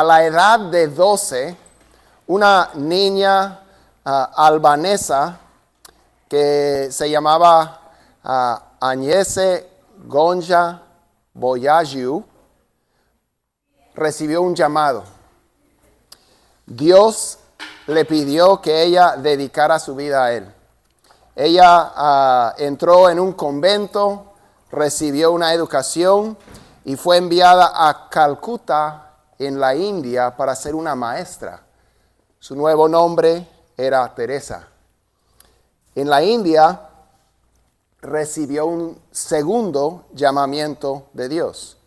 A la edad de 12, una niña albanesa que se llamaba Agnese Gonja Boyagiu recibió un llamado. Dios le pidió que ella dedicara su vida a Él. Ella entró en un convento, recibió una educación y fue enviada a Calcuta, en la India, para ser una maestra. Su nuevo nombre era Teresa. En la India recibió un segundo llamamiento de Dios,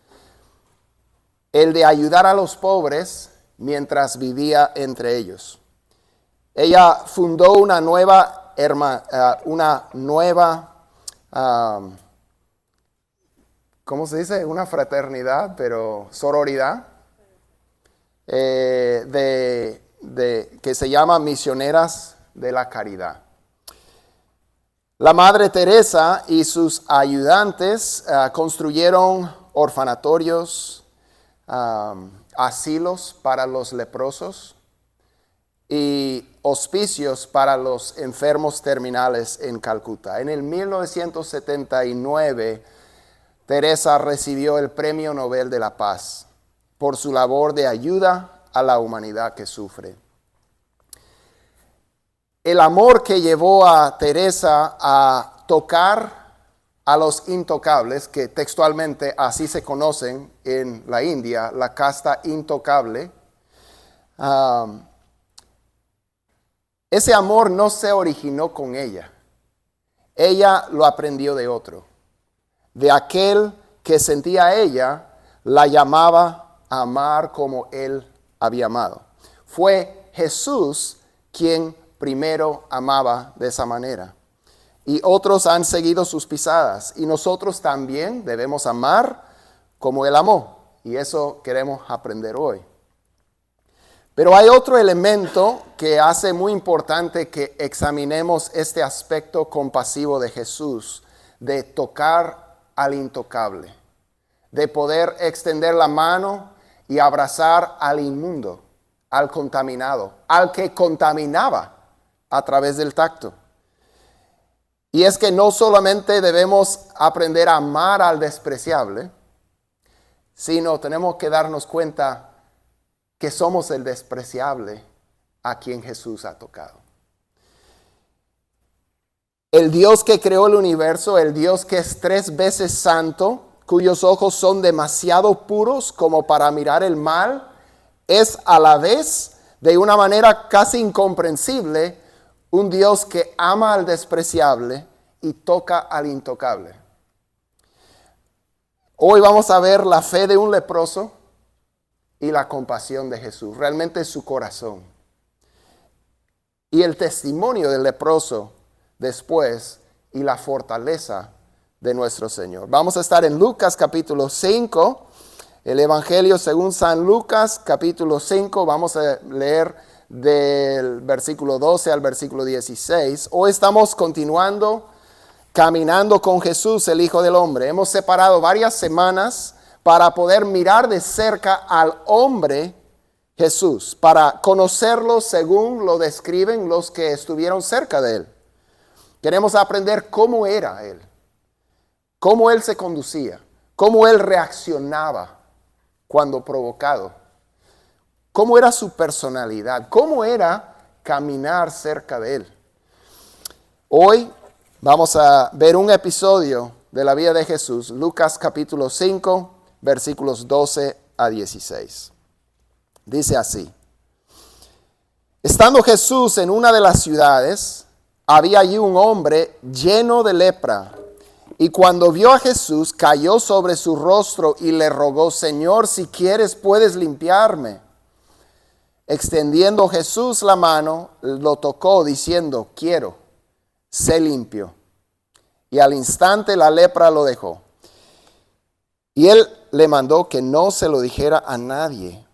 el de ayudar a los pobres mientras vivía entre ellos. Ella fundó una nueva ¿cómo se dice? Una fraternidad, pero sororidad, que se llama Misioneras de la Caridad. La Madre Teresa y sus ayudantes construyeron orfanatorios, asilos para los leprosos y hospicios para los enfermos terminales en Calcuta. En el 1979, Teresa recibió el Premio Nobel de la Paz por su labor de ayuda a la humanidad que sufre. El amor que llevó a Teresa a tocar a los intocables, que textualmente así se conocen en la India, la casta intocable, ese amor no se originó con ella. Ella lo aprendió de otro. De aquel que sentía a ella, la llamaba a amar como él había amado. Fue Jesús quien primero amaba de esa manera. Y otros han seguido sus pisadas. Y nosotros también debemos amar como él amó. Y eso queremos aprender hoy. Pero hay otro elemento que hace muy importante que examinemos este aspecto compasivo de Jesús, de tocar al intocable, de poder extender la mano y abrazar al inmundo, al contaminado, al que contaminaba a través del tacto. Y es que no solamente debemos aprender a amar al despreciable, sino tenemos que darnos cuenta que somos el despreciable a quien Jesús ha tocado. El Dios que creó el universo, el Dios que es 3 veces santo, cuyos ojos son demasiado puros como para mirar el mal, es a la vez, de una manera casi incomprensible, un Dios que ama al despreciable y toca al intocable. Hoy vamos a ver la fe de un leproso y la compasión de Jesús, realmente su corazón. Y el testimonio del leproso después y la fortaleza de nuestro Señor. Vamos a estar en Lucas capítulo 5, el Evangelio según San Lucas capítulo 5, vamos a leer del versículo 12 al versículo 16. Hoy estamos continuando caminando con Jesús, el Hijo del Hombre. Hemos separado varias semanas para poder mirar de cerca al hombre Jesús, para conocerlo según lo describen los que estuvieron cerca de él. Queremos aprender cómo era él, cómo él se conducía, cómo él reaccionaba cuando provocado, cómo era su personalidad, cómo era caminar cerca de él. Hoy vamos a ver un episodio de la vida de Jesús, Lucas capítulo 5, versículos 12 a 16. Dice así: estando Jesús en una de las ciudades, había allí un hombre lleno de lepra, y cuando vio a Jesús, cayó sobre su rostro y le rogó: Señor, si quieres, puedes limpiarme. Extendiendo Jesús la mano, lo tocó, diciendo: quiero, sé limpio. Y al instante la lepra lo dejó. Y él le mandó que no se lo dijera a nadie.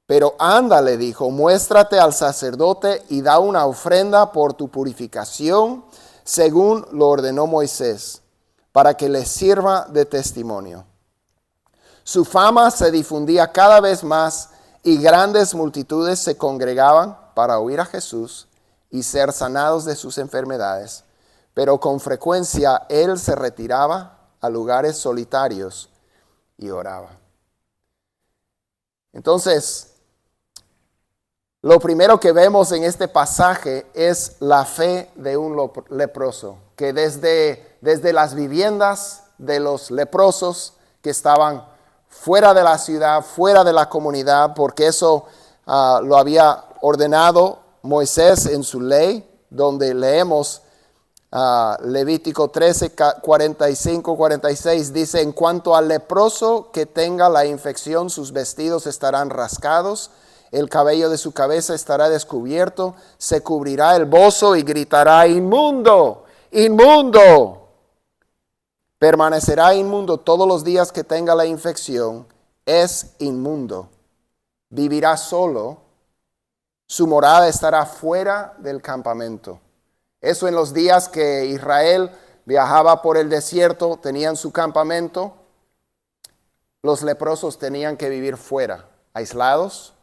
Pero anda, le dijo, muéstrate al sacerdote y da una ofrenda por tu purificación, según lo ordenó Moisés, para que le sirva de testimonio. Su fama se difundía cada vez más y grandes multitudes se congregaban para oír a Jesús y ser sanados de sus enfermedades. Pero con frecuencia él se retiraba a lugares solitarios y oraba. Entonces, lo primero que vemos en este pasaje es la fe de un leproso, que desde las viviendas de los leprosos que estaban fuera de la ciudad, fuera de la comunidad, porque eso lo había ordenado Moisés en su ley, donde leemos Levítico 13, 45, 46, dice: en cuanto al leproso que tenga la infección, sus vestidos estarán rasgados, el cabello de su cabeza estará descubierto, se cubrirá el bozo y gritará: inmundo, inmundo. Permanecerá inmundo todos los días que tenga la infección, es inmundo. Vivirá solo, su morada estará fuera del campamento. Eso en los días que Israel viajaba por el desierto, tenían su campamento. Los leprosos tenían que vivir fuera, aislados,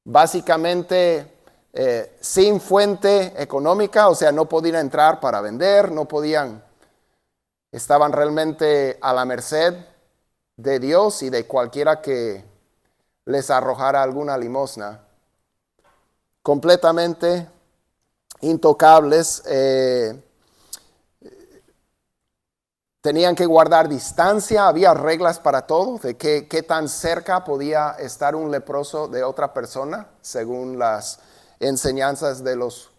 básicamente sin fuente económica, o sea, no podían entrar para vender, estaban realmente a la merced de Dios y de cualquiera que les arrojara alguna limosna. Completamente intocables, tenían que guardar distancia, había reglas para todo, de qué tan cerca podía estar un leproso de otra persona, según las enseñanzas de los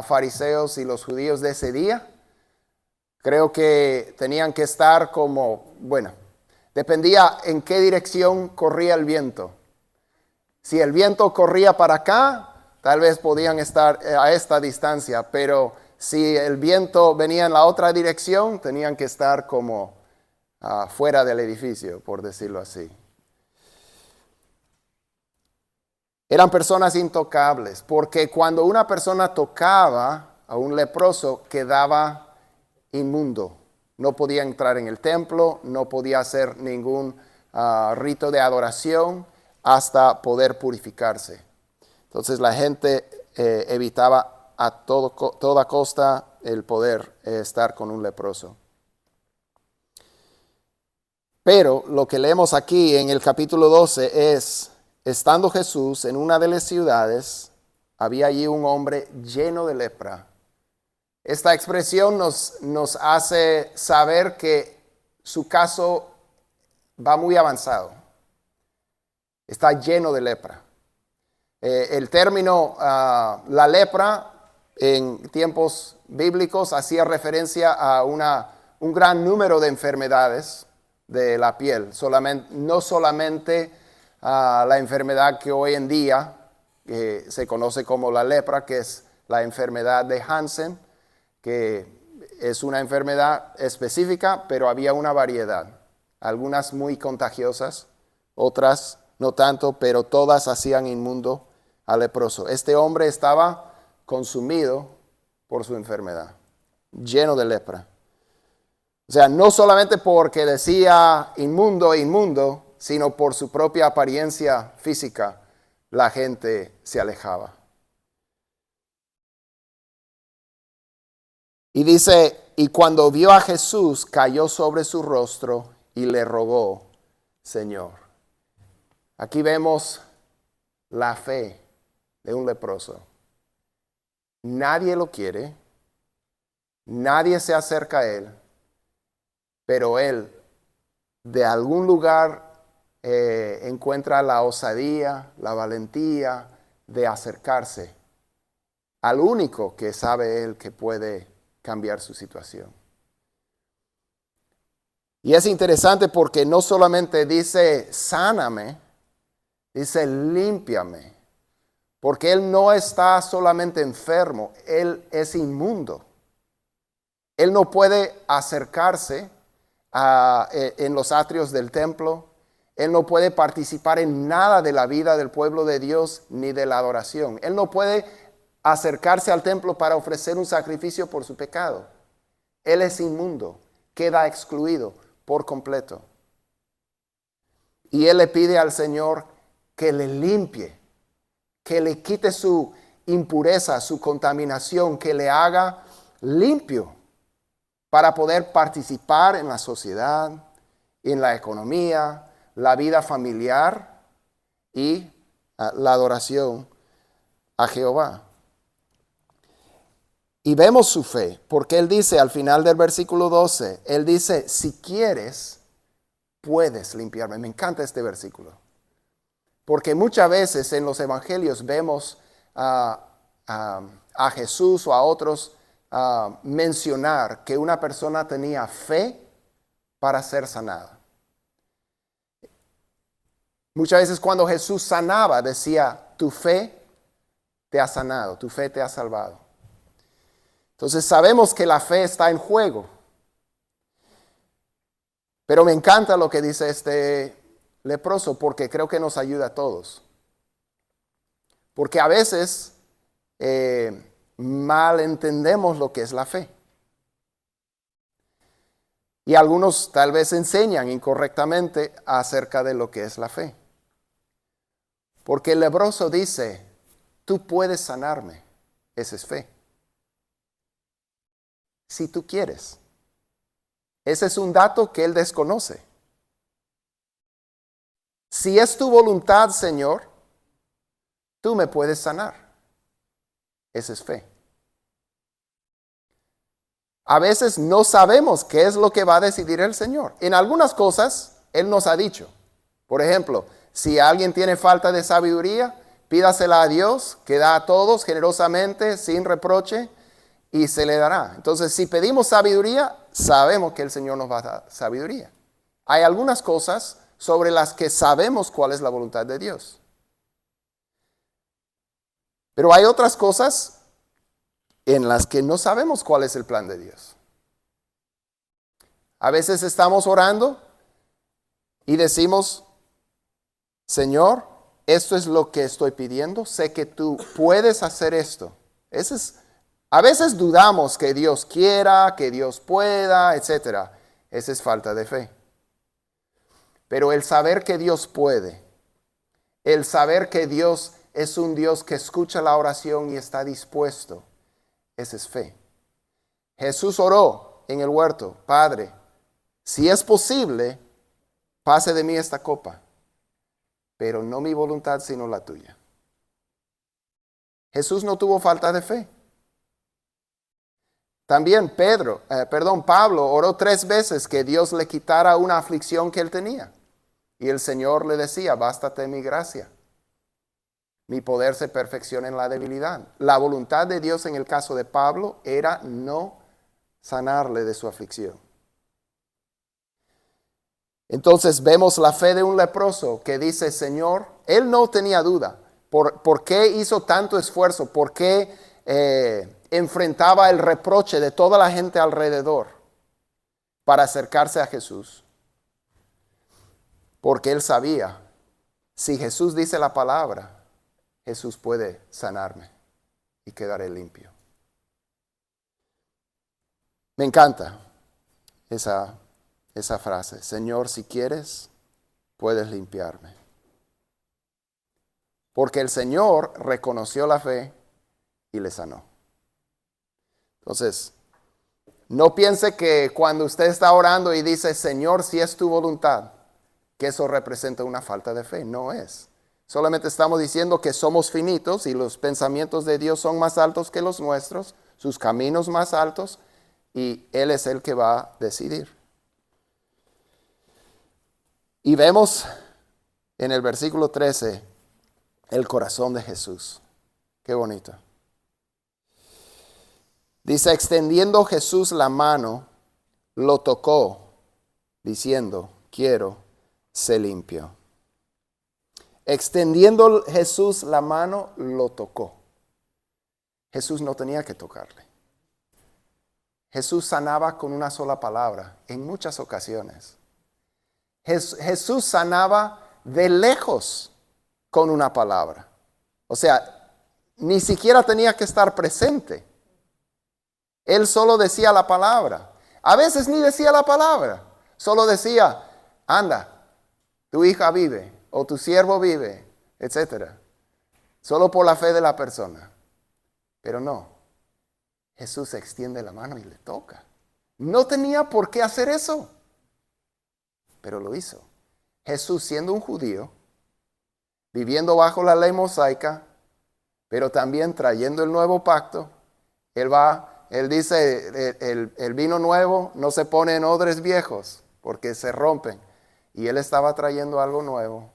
fariseos y los judíos de ese día. Creo que tenían que estar dependía en qué dirección corría el viento. Si el viento corría para acá, tal vez podían estar a esta distancia, pero si el viento venía en la otra dirección, tenían que estar como fuera del edificio, por decirlo así. Eran personas intocables, porque cuando una persona tocaba a un leproso, quedaba inmundo. No podía entrar en el templo, no podía hacer ningún rito de adoración hasta poder purificarse. Entonces la gente evitaba a toda costa el poder estar con un leproso. Pero lo que leemos aquí en el capítulo 12 es: estando Jesús en una de las ciudades, había allí un hombre lleno de lepra. Esta expresión nos hace saber que su caso va muy avanzado. Está lleno de lepra. El término la lepra en tiempos bíblicos hacía referencia a un gran número de enfermedades de la piel. No solamente la enfermedad que hoy en día se conoce como la lepra, que es la enfermedad de Hansen, que es una enfermedad específica, pero había una variedad. Algunas muy contagiosas, otras no tanto, pero todas hacían inmundo al leproso. Este hombre estaba consumido por su enfermedad, lleno de lepra. O sea, no solamente porque decía inmundo, inmundo, sino por su propia apariencia física, la gente se alejaba. Y dice: y cuando vio a Jesús, cayó sobre su rostro y le rogó: Señor. Aquí vemos la fe de un leproso. Nadie lo quiere, nadie se acerca a él, pero él de algún lugar encuentra la osadía, la valentía de acercarse al único que sabe él que puede cambiar su situación. Y es interesante porque no solamente dice sáname, dice límpiame, porque él no está solamente enfermo, él es inmundo. Él no puede acercarse en los atrios del templo, él no puede participar en nada de la vida del pueblo de Dios ni de la adoración. Él no puede acercarse al templo para ofrecer un sacrificio por su pecado. Él es inmundo, queda excluido por completo. Y él le pide al Señor que le limpie, que le quite su impureza, su contaminación, que le haga limpio para poder participar en la sociedad, en la economía, la vida familiar y la adoración a Jehová. Y vemos su fe, porque él dice al final del versículo 12, él dice, si quieres, puedes limpiarme. Me encanta este versículo, porque muchas veces en los evangelios vemos a Jesús o a otros mencionar que una persona tenía fe para ser sanada. Muchas veces cuando Jesús sanaba, decía, tu fe te ha sanado, tu fe te ha salvado. Entonces sabemos que la fe está en juego. Pero me encanta lo que dice este leproso, porque creo que nos ayuda a todos. Porque a veces mal entendemos lo que es la fe. Y algunos tal vez enseñan incorrectamente acerca de lo que es la fe. Porque el leproso dice, tú puedes sanarme. Esa es fe. Si tú quieres. Ese es un dato que él desconoce. Si es tu voluntad, Señor, tú me puedes sanar. Esa es fe. A veces no sabemos qué es lo que va a decidir el Señor. En algunas cosas, Él nos ha dicho. Por ejemplo, si alguien tiene falta de sabiduría, pídasela a Dios, que da a todos generosamente, sin reproche, y se le dará. Entonces, si pedimos sabiduría, sabemos que el Señor nos va a dar sabiduría. Hay algunas cosas sobre las que sabemos cuál es la voluntad de Dios. Pero hay otras cosas en las que no sabemos cuál es el plan de Dios. A veces estamos orando y decimos, Señor, esto es lo que estoy pidiendo, sé que tú puedes hacer esto. A veces dudamos que Dios quiera, que Dios pueda, etc. Esa es falta de fe. Pero el saber que Dios puede, el saber que Dios es un Dios que escucha la oración y está dispuesto, esa es fe. Jesús oró en el huerto, Padre, si es posible, pase de mí esta copa, pero no mi voluntad sino la tuya. Jesús no tuvo falta de fe. También Pablo oró 3 veces que Dios le quitara una aflicción que él tenía. Y el Señor le decía, bástate mi gracia. Mi poder se perfecciona en la debilidad. La voluntad de Dios en el caso de Pablo era no sanarle de su aflicción. Entonces vemos la fe de un leproso que dice, Señor, él no tenía duda. ¿Por qué hizo tanto esfuerzo? ¿Por qué enfrentaba el reproche de toda la gente alrededor para acercarse a Jesús? Porque él sabía, si Jesús dice la palabra, Jesús puede sanarme y quedaré limpio. Me encanta esa frase. Señor, si quieres, puedes limpiarme. Porque el Señor reconoció la fe y le sanó. Entonces, no piense que cuando usted está orando y dice, Señor, si es tu voluntad, que eso representa una falta de fe. No es. Solamente estamos diciendo que somos finitos y los pensamientos de Dios son más altos que los nuestros, sus caminos más altos, y Él es el que va a decidir. Y vemos en el versículo 13 el corazón de Jesús. Qué bonito. Dice, extendiendo Jesús la mano, lo tocó, diciendo, quiero, sé limpio. Extendiendo Jesús la mano, lo tocó. Jesús no tenía que tocarle. Jesús sanaba con una sola palabra en muchas ocasiones. Jesús sanaba de lejos con una palabra. O sea, ni siquiera tenía que estar presente. Él solo decía la palabra. A veces ni decía la palabra. Solo decía, anda, tu hija vive, o tu siervo vive, etc. Solo por la fe de la persona. Pero no, Jesús extiende la mano y le toca. No tenía por qué hacer eso, pero lo hizo. Jesús, siendo un judío, viviendo bajo la ley mosaica, pero también trayendo el nuevo pacto, él dice, el vino nuevo no se pone en odres viejos, porque se rompen. Y él estaba trayendo algo nuevo.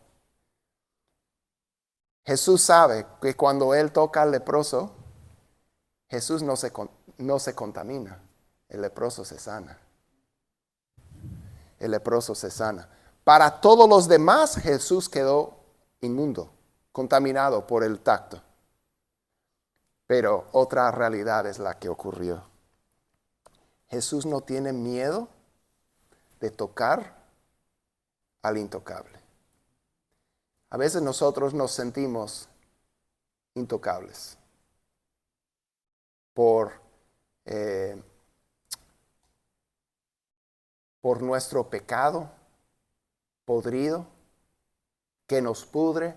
Jesús sabe que cuando él toca al leproso, Jesús no se contamina. El leproso se sana. El leproso se sana. Para todos los demás, Jesús quedó inmundo, contaminado por el tacto. Pero otra realidad es la que ocurrió. Jesús no tiene miedo de tocar al intocable. A veces nosotros nos sentimos intocables por nuestro pecado podrido que nos pudre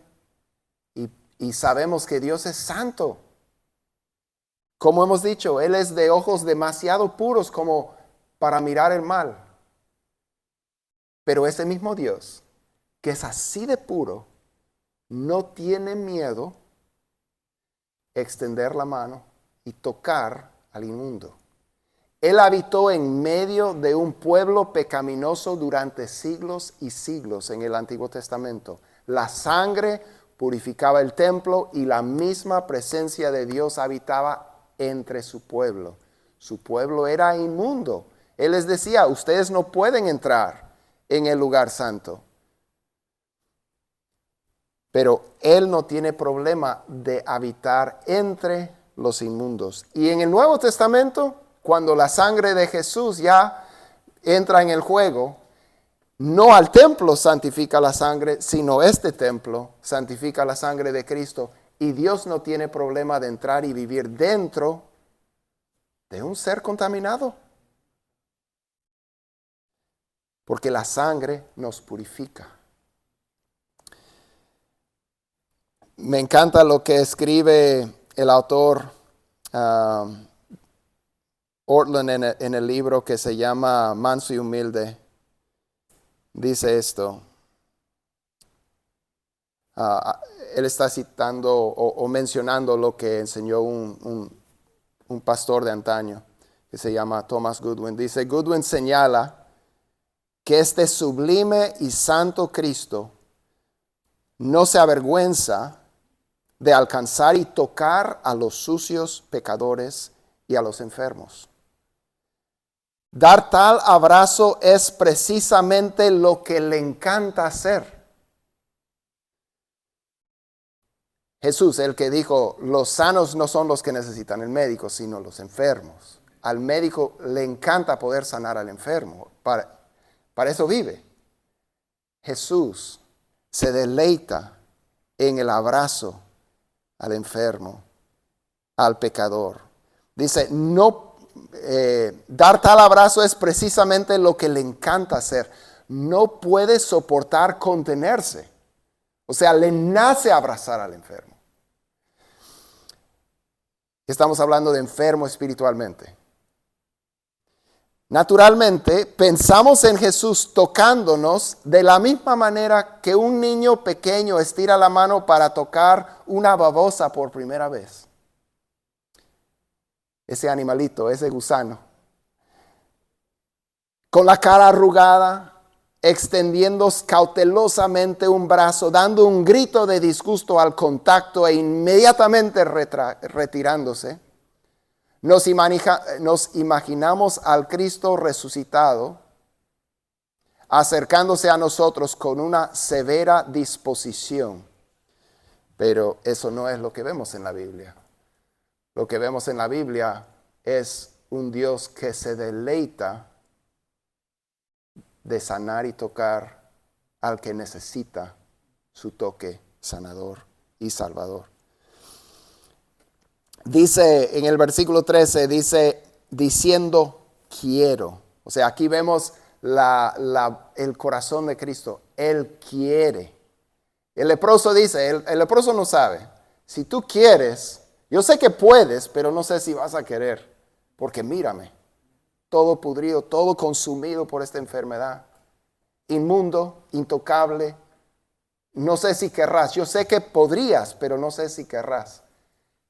y sabemos que Dios es santo. Como hemos dicho, Él es de ojos demasiado puros como para mirar el mal. Pero ese mismo Dios, que es así de puro, no tiene miedo extender la mano y tocar al inmundo. Él habitó en medio de un pueblo pecaminoso durante siglos y siglos en el Antiguo Testamento. La sangre purificaba el templo y la misma presencia de Dios habitaba entre su pueblo. Su pueblo era inmundo. Él les decía, ustedes no pueden entrar en el lugar santo. Pero Él no tiene problema de habitar entre los inmundos. Y en el Nuevo Testamento, cuando la sangre de Jesús ya entra en el juego, no al templo santifica la sangre, sino este templo santifica la sangre de Cristo. Y Dios no tiene problema de entrar y vivir dentro de un ser contaminado. Porque la sangre nos purifica. Me encanta lo que escribe el autor Ortlund en el libro que se llama Manso y Humilde. Dice esto. Él está citando o mencionando lo que enseñó un pastor de antaño que se llama Thomas Goodwin. Dice, Goodwin señala que este sublime y santo Cristo no se avergüenza de alcanzar y tocar a los sucios pecadores y a los enfermos. Dar tal abrazo es precisamente lo que le encanta hacer. Jesús, el que dijo, los sanos no son los que necesitan el médico, sino los enfermos. Al médico le encanta poder sanar al enfermo. Para eso vive. Jesús se deleita en el abrazo al enfermo, al pecador. Dice, dar tal abrazo es precisamente lo que le encanta hacer. No puede soportar contenerse. O sea, le nace abrazar al enfermo. Estamos hablando de enfermo espiritualmente. Naturalmente, pensamos en Jesús tocándonos de la misma manera que un niño pequeño estira la mano para tocar una babosa por primera vez. Ese animalito, ese gusano, con la cara arrugada, extendiendo cautelosamente un brazo, dando un grito de disgusto al contacto e inmediatamente retirándose. Nos imaginamos al Cristo resucitado acercándose a nosotros con una severa disposición. Pero eso no es lo que vemos en la Biblia. Lo que vemos en la Biblia es un Dios que se deleita de sanar y tocar al que necesita su toque sanador y salvador. Dice en el versículo 13, dice, diciendo quiero. O sea, aquí vemos el corazón de Cristo. Él quiere El leproso dice, el leproso no sabe, si tú quieres, yo sé que puedes, pero no sé si vas a querer, porque mírame, todo pudrido, todo consumido por esta enfermedad, inmundo, intocable, no sé si querrás, yo sé que podrías, pero no sé si querrás.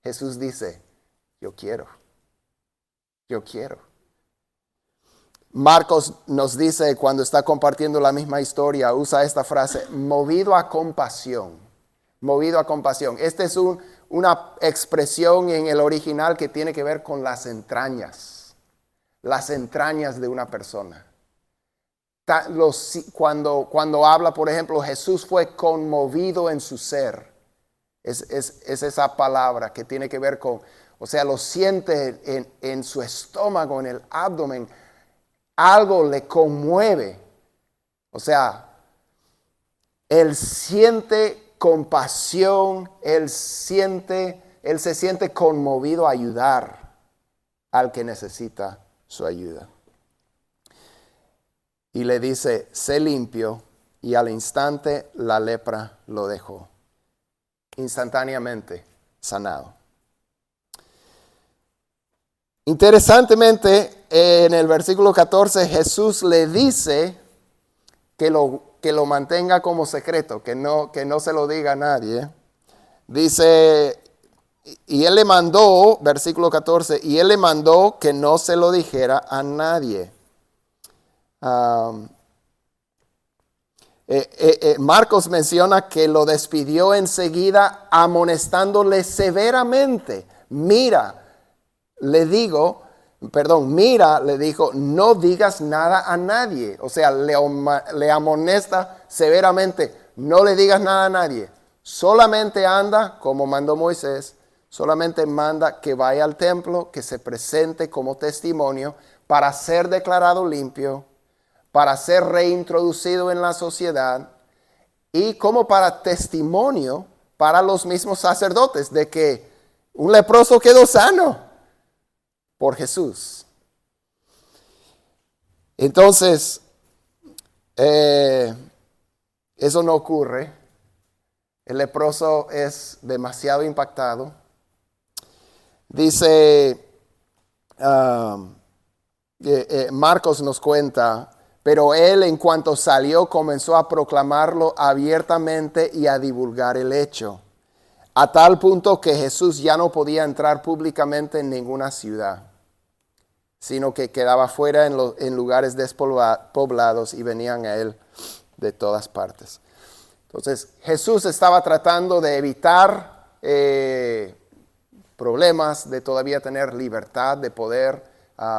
Jesús dice, yo quiero. Marcos nos dice cuando está compartiendo la misma historia, usa esta frase, movido a compasión. Movido a compasión. Esta es una expresión en el original que tiene que ver con las entrañas de una persona. Cuando habla, por ejemplo, Jesús fue conmovido en su ser. Es esa palabra que tiene que ver con, o sea, lo siente en su estómago, en el abdomen. Algo le conmueve. O sea, él siente compasión, él se siente conmovido a ayudar al que necesita su ayuda. Y le dice, sé limpio, y al instante la lepra lo dejó. Instantáneamente sanado. Interesantemente, en el versículo 14, Jesús le dice que lo mantenga como secreto, que no se lo diga a nadie. Dice, y él le mandó, versículo 14, y él le mandó que no se lo dijera a nadie. Marcos menciona que lo despidió enseguida amonestándole severamente. Mira, le dijo, no digas nada a nadie. O sea, le amonesta severamente, no le digas nada a nadie. Solamente anda, como mandó Moisés, solamente manda que vaya al templo, que se presente como testimonio para ser declarado limpio, para ser reintroducido en la sociedad y como para testimonio para los mismos sacerdotes de que un leproso quedó sano por Jesús. Entonces, eso no ocurre. El leproso es demasiado impactado. Dice, Marcos nos cuenta, pero él en cuanto salió comenzó a proclamarlo abiertamente y a divulgar el hecho, a tal punto que Jesús ya no podía entrar públicamente en ninguna ciudad, sino que quedaba fuera en lugares despoblados y venían a él de todas partes. Entonces Jesús estaba tratando de evitar problemas, de todavía tener libertad de poder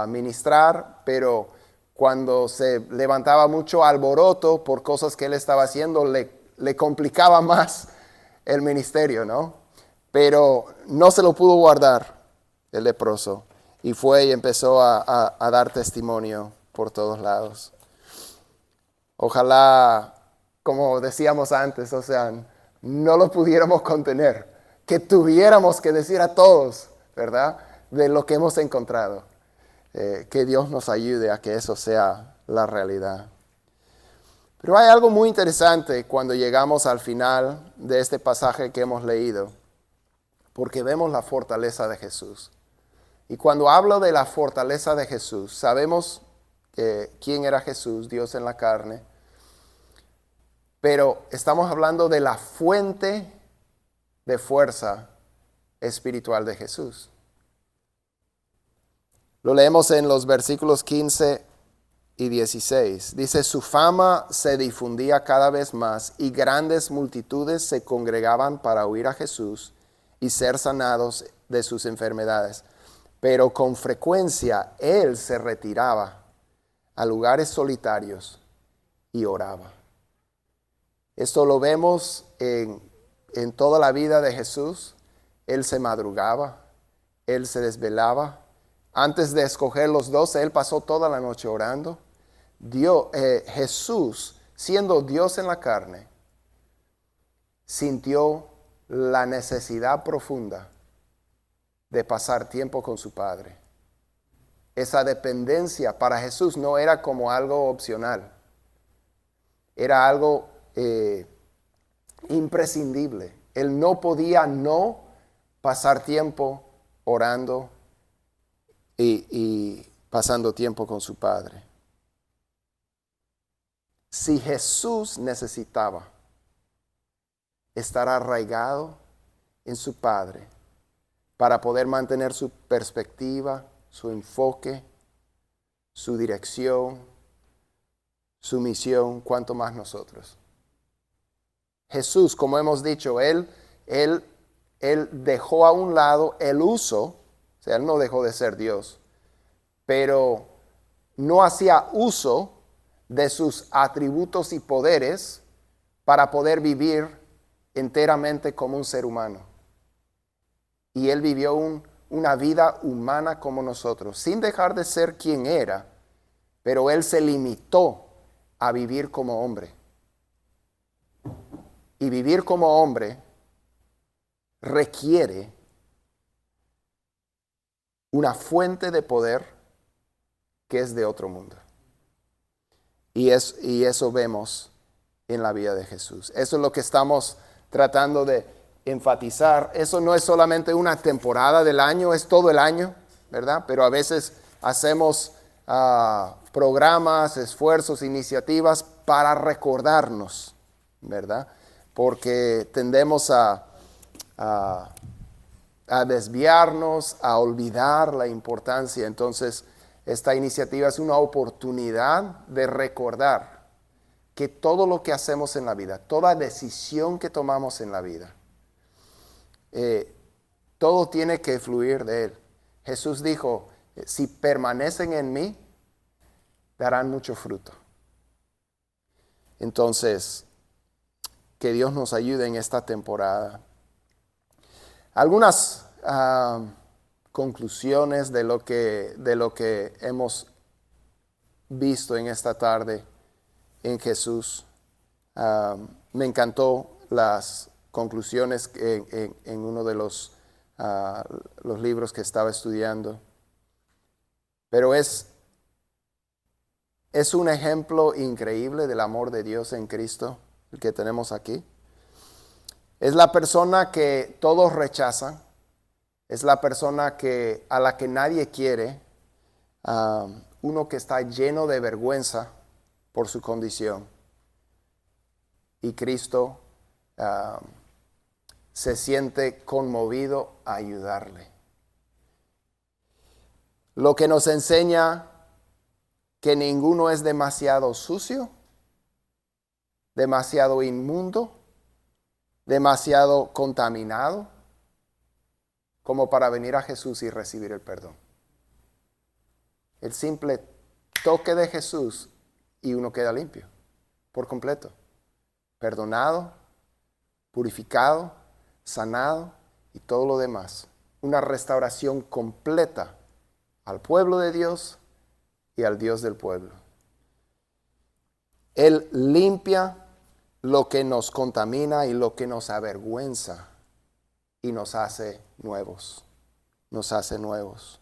ministrar, pero cuando se levantaba mucho alboroto por cosas que él estaba haciendo, le complicaba más el ministerio, ¿no? Pero no se lo pudo guardar el leproso y fue y empezó a dar testimonio por todos lados. Ojalá, como decíamos antes, o sea, no lo pudiéramos contener, que tuviéramos que decir a todos, ¿verdad?, de lo que hemos encontrado. Que Dios nos ayude a que eso sea la realidad. Pero hay algo muy interesante cuando llegamos al final de este pasaje que hemos leído, porque vemos la fortaleza de Jesús. Y cuando hablo de la fortaleza de Jesús, sabemos quién era Jesús, Dios en la carne, pero estamos hablando de la fuente de fuerza espiritual de Jesús. Lo leemos en los versículos 15 y 16. Dice, su fama se difundía cada vez más y grandes multitudes se congregaban para oír a Jesús y ser sanados de sus enfermedades. Pero con frecuencia él se retiraba a lugares solitarios y oraba. Esto lo vemos en toda la vida de Jesús. Él se madrugaba, él se desvelaba. Antes de escoger los 12, él pasó toda la noche orando. Jesús, siendo Dios en la carne, sintió la necesidad profunda de pasar tiempo con su Padre. Esa dependencia para Jesús no era como algo opcional. Era algo imprescindible. Él no podía no pasar tiempo orando y pasando tiempo con su Padre. Si Jesús necesitaba estar arraigado en su Padre para poder mantener su perspectiva, su enfoque, su dirección, su misión, cuanto más nosotros. Jesús, como hemos dicho, Él dejó a un lado el uso, o sea, Él no dejó de ser Dios, pero no hacía uso de sus atributos y poderes para poder vivir enteramente como un ser humano. Y Él vivió una vida humana como nosotros, sin dejar de ser quien era, pero Él se limitó a vivir como hombre. Y vivir como hombre requiere una fuente de poder que es de otro mundo. Y eso vemos en la vida de Jesús. Eso es lo que estamos tratando de enfatizar. Eso no es solamente una temporada del año, es todo el año, ¿verdad? Pero a veces hacemos programas, esfuerzos, iniciativas para recordarnos, ¿verdad? Porque tendemos a desviarnos, a olvidar la importancia. Entonces, esta iniciativa es una oportunidad de recordar que todo lo que hacemos en la vida, toda decisión que tomamos en la vida, todo tiene que fluir de Él. Jesús dijo, si permanecen en mí, darán mucho fruto. Entonces, que Dios nos ayude en esta temporada. Algunas conclusiones de lo que hemos visto en esta tarde en Jesús. Me encantó las conclusiones en uno de los libros que estaba estudiando. Pero es un ejemplo increíble del amor de Dios en Cristo, el que tenemos aquí. Es la persona que todos rechazan. Es la persona a la que nadie quiere. Uno que está lleno de vergüenza por su condición. Y Cristo se siente conmovido a ayudarle. Lo que nos enseña que ninguno es demasiado sucio, demasiado inmundo, demasiado contaminado, como para venir a Jesús y recibir el perdón. El simple toque de Jesús y uno queda limpio, por completo. Perdonado, purificado, sanado y todo lo demás. Una restauración completa al pueblo de Dios y al Dios del pueblo. Él limpia lo que nos contamina y lo que nos avergüenza y nos hace nuevos. Nos hace nuevos.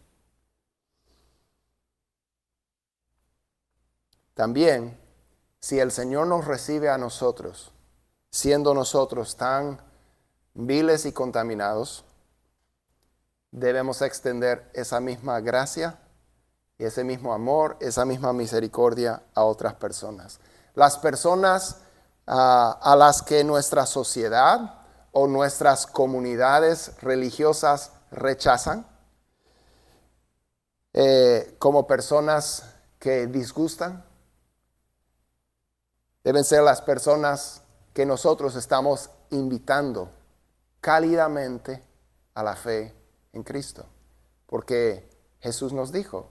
También, si el Señor nos recibe a nosotros, siendo nosotros tan viles y contaminados, debemos extender esa misma gracia, ese mismo amor, esa misma misericordia a otras personas. Las personas a las que nuestra sociedad o nuestras comunidades religiosas rechazan, como personas que disgustan, deben ser las personas que nosotros estamos invitando cálidamente a la fe en Cristo. Porque Jesús nos dijo,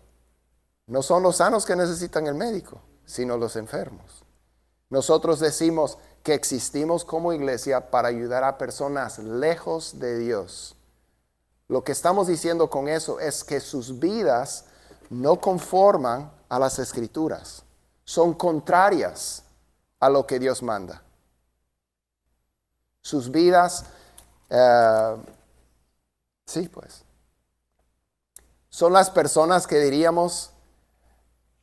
no son los sanos que necesitan el médico, sino los enfermos. Nosotros decimos que existimos como iglesia para ayudar a personas lejos de Dios. Lo que estamos diciendo con eso es que sus vidas no conforman a las Escrituras. Son contrarias a lo que Dios manda. Sus vidas, son las personas que diríamos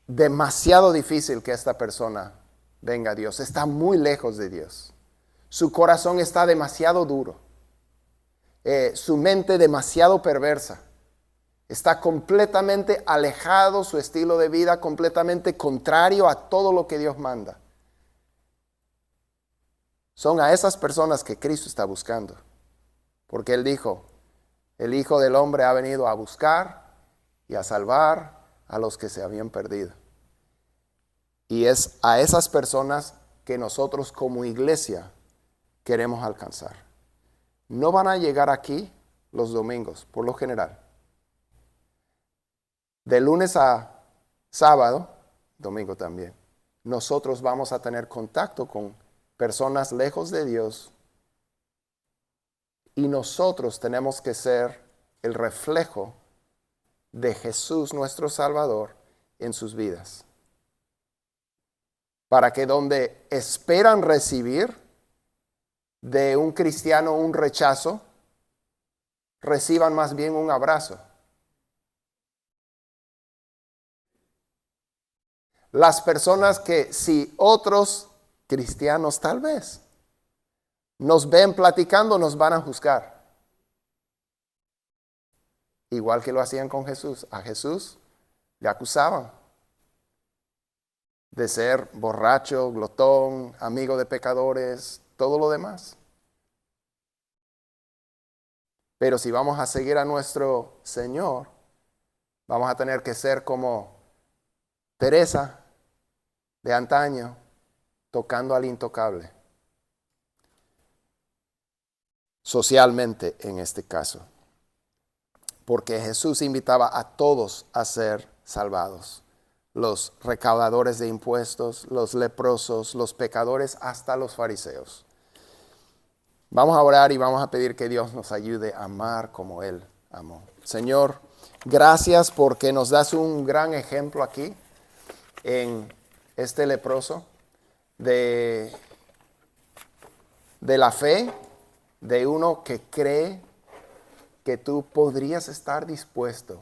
demasiado difícil que esta persona venga a Dios. Está muy lejos de Dios. Su corazón está demasiado duro. Su mente demasiado perversa. Está completamente alejado, su estilo de vida completamente contrario a todo lo que Dios manda. Son a esas personas que Cristo está buscando. Porque Él dijo, el Hijo del Hombre ha venido a buscar y a salvar a los que se habían perdido. Y es a esas personas que nosotros como iglesia queremos alcanzar. No van a llegar aquí los domingos, por lo general. De lunes a sábado, domingo también, nosotros vamos a tener contacto con personas lejos de Dios. Y nosotros tenemos que ser el reflejo de Jesús nuestro Salvador en sus vidas. Para que donde esperan recibir de un cristiano un rechazo, reciban más bien un abrazo. Las personas que si otros cristianos tal vez nos ven platicando, nos van a juzgar. Igual que lo hacían con Jesús. A Jesús le acusaban de ser borracho, glotón, amigo de pecadores, todo lo demás. Pero si vamos a seguir a nuestro Señor, vamos a tener que ser como Teresa de antaño, tocando al intocable. Socialmente en este caso. Porque Jesús invitaba a todos a ser salvados. Los recaudadores de impuestos, los leprosos, los pecadores, hasta los fariseos. Vamos a orar y vamos a pedir que Dios nos ayude a amar como Él amó. Señor, gracias porque nos das un gran ejemplo aquí en este leproso de la fe de uno que cree que tú podrías estar dispuesto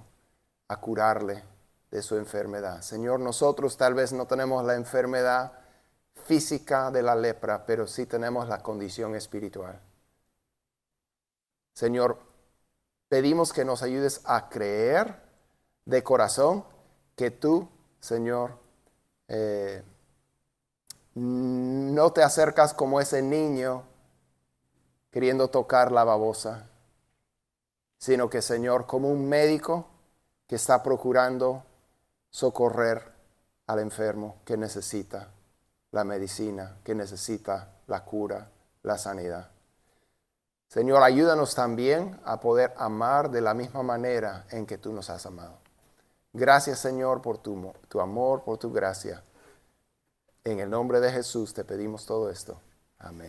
a curarle de su enfermedad. Señor, nosotros tal vez no tenemos la enfermedad física de la lepra, pero sí tenemos la condición espiritual. Señor, pedimos que nos ayudes a creer de corazón que tú, Señor, no te acercas como ese niño queriendo tocar la babosa, sino que, Señor, como un médico que está procurando socorrer al enfermo que necesita la medicina, que necesita la cura, la sanidad. Señor, ayúdanos también a poder amar de la misma manera en que tú nos has amado. Gracias, Señor, por tu amor, por tu gracia. En el nombre de Jesús te pedimos todo esto. Amén.